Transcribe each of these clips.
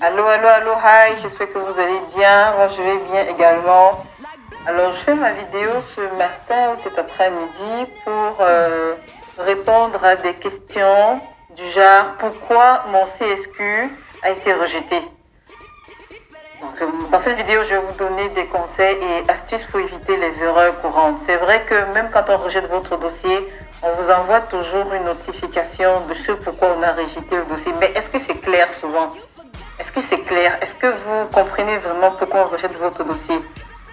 Allô, allô, allô, hi, j'espère que vous allez bien. Moi, je vais bien également. Alors, je fais ma vidéo ce matin ou cet après-midi pour répondre à des questions du genre pourquoi mon CSQ a été rejeté. Donc, dans cette vidéo, je vais vous donner des conseils et astuces pour éviter les erreurs courantes. C'est vrai que même quand on rejette votre dossier, on vous envoie toujours une notification de ce pourquoi on a rejeté le dossier. Mais est-ce que c'est clair souvent? Est-ce que c'est clair? Est-ce que vous comprenez vraiment pourquoi on rejette votre dossier?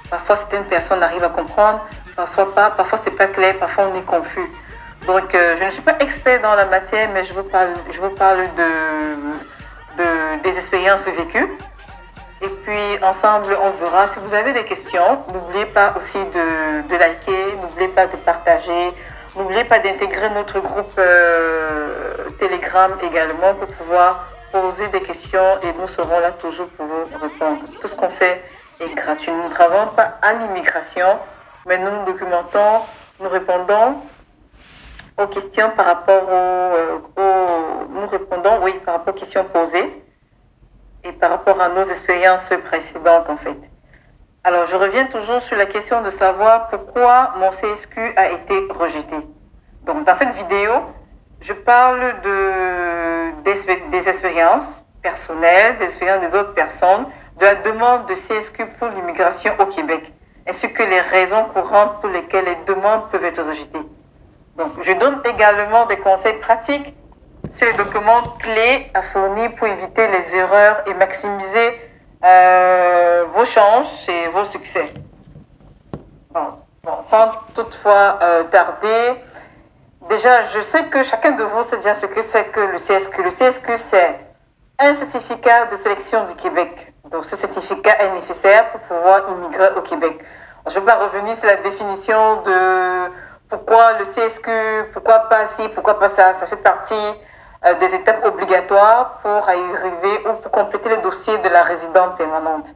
Parfois, certaines personnes arrivent à comprendre, parfois pas, parfois c'est pas clair, parfois on est confus. Donc, je ne suis pas expert dans la matière, mais je vous parle des expériences vécues. Et puis, ensemble, on verra. Si vous avez des questions, n'oubliez pas aussi de liker, n'oubliez pas de partager, n'oubliez pas d'intégrer notre groupe Telegram également pour pouvoir poser des questions et nous serons là toujours pour vous répondre. Tout ce qu'on fait est gratuit. Nous ne travaillons pas à l'immigration, mais nous nous documentons, nous répondons aux questions par rapport nous répondons, oui, par rapport aux questions posées et par rapport à nos expériences précédentes en fait. Alors, je reviens toujours sur la question de savoir pourquoi mon CSQ a été rejeté. Donc, dans cette vidéo, je parle des expériences personnelles, des expériences des autres personnes, de la demande de CSQ pour l'immigration au Québec, ainsi que les raisons courantes pour lesquelles les demandes peuvent être rejetées. Donc, je donne également des conseils pratiques sur les documents clés à fournir pour éviter les erreurs et maximiser vos chances et vos succès. Bon, sans toutefois tarder, déjà, je sais que chacun de vous sait déjà ce que c'est que le CSQ. Le CSQ, c'est un certificat de sélection du Québec. Donc, ce certificat est nécessaire pour pouvoir immigrer au Québec. Je ne vais pas revenir sur la définition de pourquoi le CSQ, pourquoi pas ci, pourquoi pas ça. Ça fait partie des étapes obligatoires pour arriver ou pour compléter le dossier de la résidence permanente.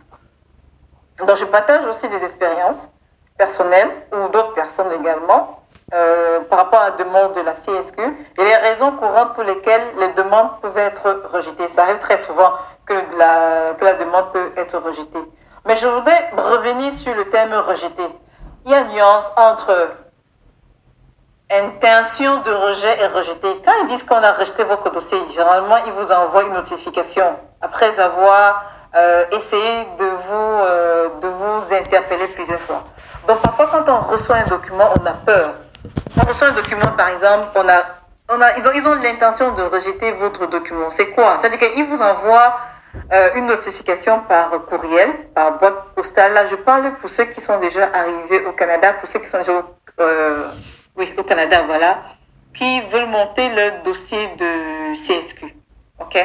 Donc, je partage aussi des expériences personnelles ou d'autres personnes également par rapport à la demande de la CSQ et les raisons courantes pour lesquelles les demandes peuvent être rejetées. Ça arrive très souvent que la demande peut être rejetée. Mais je voudrais revenir sur le terme rejeté. Il y a une nuance entre intention de rejet et rejeté. Quand ils disent qu'on a rejeté votre dossier, généralement, ils vous envoient une notification après avoir essayé de vous interpeller plusieurs fois. Donc, parfois, quand on reçoit un document, on a peur. On reçoit un document, par exemple, ils ont l'intention de rejeter votre document. C'est quoi? C'est-à-dire qu'ils vous envoient une notification par courriel, par boîte postale. Là, je parle pour ceux qui sont déjà arrivés au Canada, pour ceux qui sont déjà au Canada, voilà, qui veulent monter le dossier de CSQ. OK?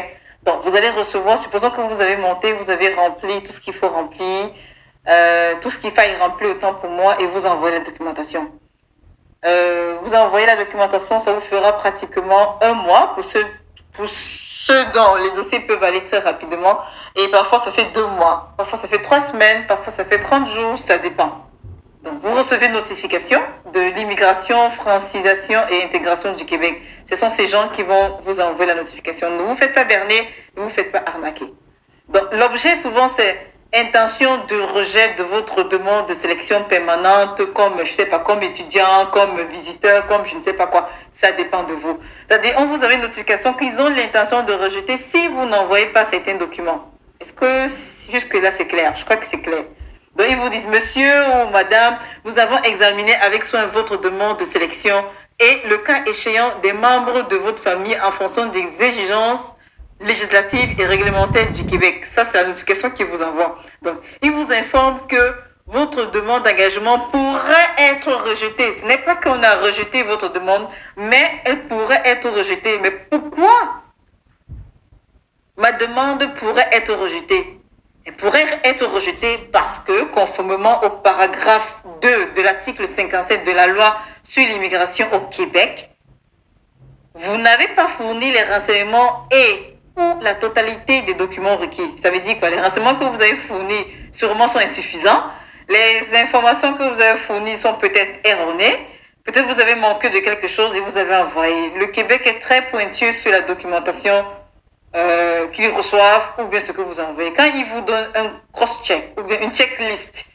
Donc, vous allez recevoir, supposons que vous avez monté, vous avez rempli tout ce qu'il faut remplir, tout ce qu'il faille remplir autant pour moi et vous envoyez la documentation. Vous envoyez la documentation, ça vous fera pratiquement un mois pour ceux dont les dossiers peuvent aller très rapidement. Et parfois, ça fait 2 mois. Parfois, ça fait 3 semaines. Parfois, ça fait 30 jours. Ça dépend. Donc, vous recevez une notification de l'immigration, francisation et intégration du Québec. Ce sont ces gens qui vont vous envoyer la notification. Ne vous faites pas berner, ne vous faites pas arnaquer. Donc, l'objet, souvent, c'est intention de rejet de votre demande de sélection permanente comme, je sais pas, comme étudiant, comme visiteur, comme je ne sais pas quoi. Ça dépend de vous. C'est-à-dire, on vous avait une notification qu'ils ont l'intention de rejeter si vous n'envoyez pas certains documents. Est-ce que jusque-là, c'est clair? Je crois que c'est clair. Donc, ils vous disent, monsieur ou madame, nous avons examiné avec soin votre demande de sélection et le cas échéant des membres de votre famille en fonction des exigences législative et réglementaire du Québec. Ça, c'est la notification qu'ils vous envoie. Donc, ils vous informent que votre demande d'engagement pourrait être rejetée. Ce n'est pas qu'on a rejeté votre demande, mais elle pourrait être rejetée. Mais pourquoi ma demande pourrait être rejetée? Elle pourrait être rejetée parce que, conformément au paragraphe 2 de l'article 57 de la loi sur l'immigration au Québec, vous n'avez pas fourni les renseignements et ou la totalité des documents requis. Ça veut dire quoi? Les renseignements que vous avez fournis sûrement sont insuffisants. Les informations que vous avez fournies sont peut-être erronées. Peut-être vous avez manqué de quelque chose et vous avez envoyé. Le Québec est très pointueux sur la documentation qu'ils reçoivent ou bien ce que vous envoyez. Quand ils vous donnent un cross-check ou bien une checklist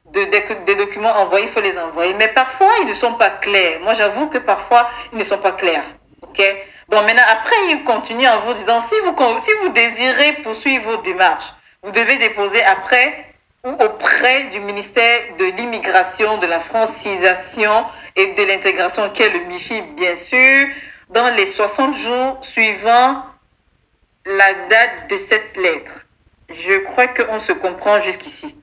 des documents envoyés, il faut les envoyer. Mais parfois, ils ne sont pas clairs. Moi, j'avoue que parfois, ils ne sont pas clairs. OK? Donc maintenant, après, ils continuent en vous disant, si vous désirez poursuivre vos démarches, vous devez déposer après ou auprès du ministère de l'immigration, de la francisation et de l'intégration, qui est le MIFI, bien sûr, dans les 60 jours suivant la date de cette lettre. Je crois qu'on se comprend jusqu'ici.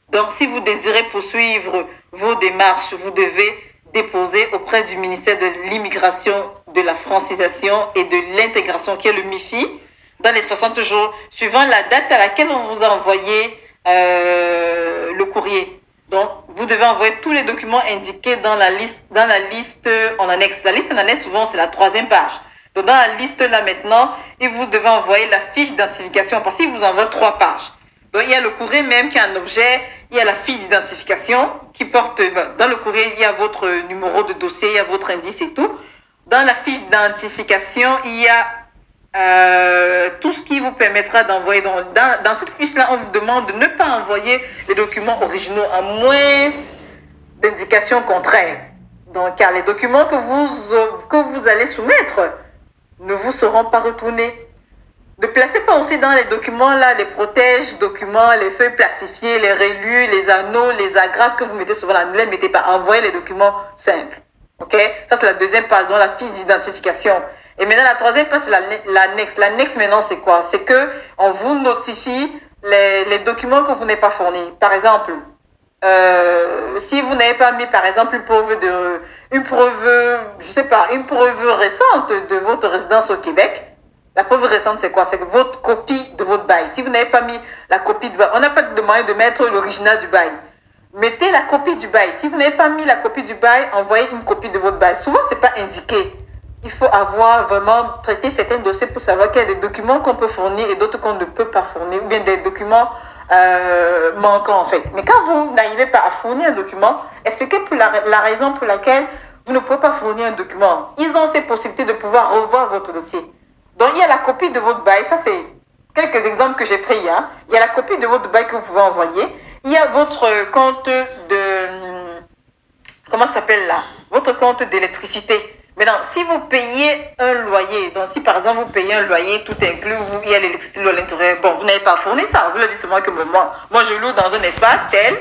Donc, si vous désirez poursuivre vos démarches, vous devez déposer auprès du ministère de l'immigration, de la francisation et de l'intégration, qui est le MIFI, dans les 60 jours suivant la date à laquelle on vous a envoyé le courrier. Donc, vous devez envoyer tous les documents indiqués dans la liste en annexe. La liste en annexe, souvent, c'est la 3e page. Donc, dans la liste là maintenant, et vous devez envoyer la fiche d'identification parce qu'il vous envoie 3 pages. Donc, il y a le courrier même qui est un objet, il y a la fiche d'identification qui porte, dans le courrier, il y a votre numéro de dossier, il y a votre indice et tout. Dans la fiche d'identification, il y a tout ce qui vous permettra d'envoyer. Dans cette fiche-là, on vous demande de ne pas envoyer les documents originaux à moins d'indications contraires. Donc, car les documents que vous allez soumettre ne vous seront pas retournés. Ne placez pas aussi dans les documents là les protèges documents, les feuilles plastifiées, les relus, les anneaux, les agrafes que vous mettez souvent là. Ne les mettez pas. Envoyez les documents simples. OK? Ça, c'est la 2e page, dans la fiche d'identification. Et maintenant, la 3e page, c'est l'annexe. L'annexe, maintenant, c'est quoi? C'est qu'on vous notifie les documents que vous n'avez pas fournis. Par exemple, si vous n'avez pas mis, par exemple, une preuve récente de votre résidence au Québec. La preuve récente, c'est quoi? C'est votre copie de votre bail. Si vous n'avez pas mis la copie du bail, on n'a pas demandé de mettre l'original du bail. Mettez la copie du bail. Si vous n'avez pas mis la copie du bail, envoyez une copie de votre bail. Souvent, ce n'est pas indiqué. Il faut avoir vraiment traité certains dossiers pour savoir qu'il y a des documents qu'on peut fournir et d'autres qu'on ne peut pas fournir, ou bien des documents manquants en fait. Mais quand vous n'arrivez pas à fournir un document, expliquez pour la raison pour laquelle vous ne pouvez pas fournir un document. Ils ont ces possibilités de pouvoir revoir votre dossier. Donc, il y a la copie de votre bail. Ça, c'est quelques exemples que j'ai pris. Hein. Il y a la copie de votre bail que vous pouvez envoyer. Il y a votre compte de... Comment ça s'appelle là? Votre compte d'électricité. Maintenant, si vous payez un loyer, donc si par exemple vous payez un loyer, tout inclus, il y a l'électricité à l'intérieur, bon, vous n'avez pas fourni ça. Vous le dites seulement que moi, je loue dans un espace tel.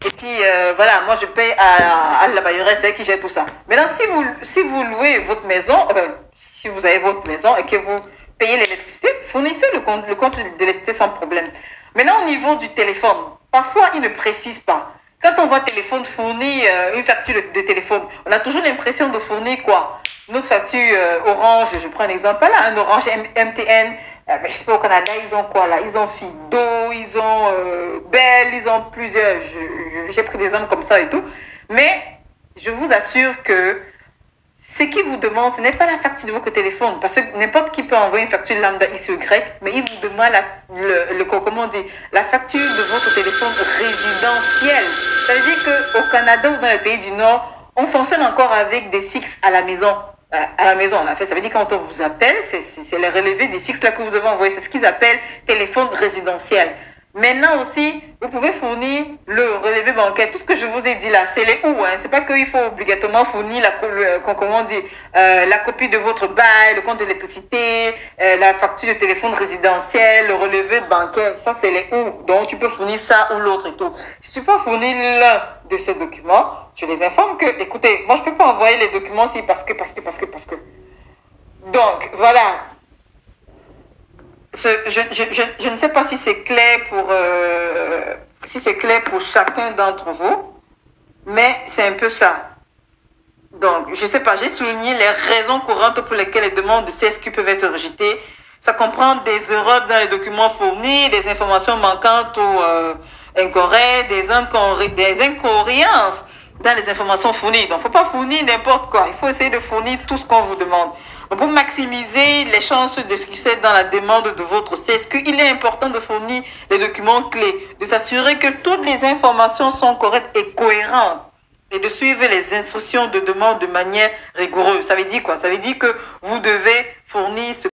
Et puis, voilà, moi, je paye à la bailleure, c'est elle qui gère tout ça. Maintenant, si vous louez votre maison, si vous avez votre maison et que vous payez l'électricité, fournissez le compte d'électricité sans problème. Maintenant, au niveau du téléphone, parfois, il ne précise pas. Quand on voit téléphone fournir une facture de téléphone, on a toujours l'impression de fournir quoi? Notre facture Orange, je prends un exemple là, un Orange MTN. Je sais pas, au Canada, ils ont quoi là? Ils ont Fido, ils ont Bell, ils ont plusieurs. J'ai pris des exemples comme ça et tout. Mais je vous assure que ce qu'ils vous demandent, ce n'est pas la facture de votre téléphone. Parce que n'importe qui peut envoyer une facture lambda X ou Y, mais ils vous demandent la facture de votre téléphone résidentiel. Ça veut dire qu'au Canada ou dans les pays du Nord, on fonctionne encore avec des fixes à la maison. On a fait. Ça veut dire que quand on vous appelle, c'est les relevés des fixes là que vous avez envoyés. C'est ce qu'ils appellent téléphone résidentiel. Maintenant aussi, vous pouvez fournir le relevé bancaire. Tout ce que je vous ai dit là, c'est les où. Hein. C'est pas qu'il faut obligatoirement fournir la copie de votre bail, le compte d'électricité, la facture de téléphone résidentiel, le relevé bancaire. Ça, c'est les où. Donc, tu peux fournir ça ou l'autre et tout. Si tu peux fournir l'un de ces documents, je les informe que, écoutez, moi, je peux pas envoyer les documents si parce que. Donc, voilà. Je ne sais pas si c'est clair pour chacun d'entre vous, mais c'est un peu ça. Donc, je ne sais pas, j'ai souligné les raisons courantes pour lesquelles les demandes de CSQ peuvent être rejetées. Ça comprend des erreurs dans les documents fournis, des informations manquantes ou incorrectes, des incohérences dans les informations fournies. Donc, il ne faut pas fournir n'importe quoi. Il faut essayer de fournir tout ce qu'on vous demande. Donc, pour maximiser les chances de succès dans la demande de votre CSQ, il est important de fournir les documents clés, de s'assurer que toutes les informations sont correctes et cohérentes et de suivre les instructions de demande de manière rigoureuse. Ça veut dire quoi? Ça veut dire que vous devez fournir ce